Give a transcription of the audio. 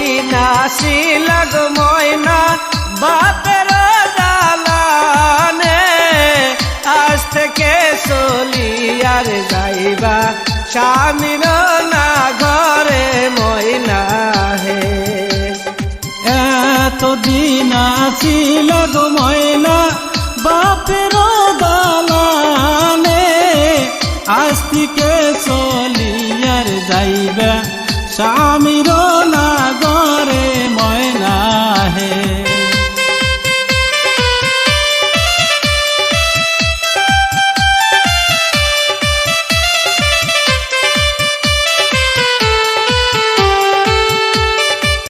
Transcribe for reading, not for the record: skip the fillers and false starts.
দিন আসিল গো ময়না বাপের দালানে, আজ থেকে চলি আর যাইবা স্বামীর না ঘরে ময়না হে। এতদিন আসিল গো ময়না বাপের দালানে, আজ থেকে চলি আর যাইবা স্বামীর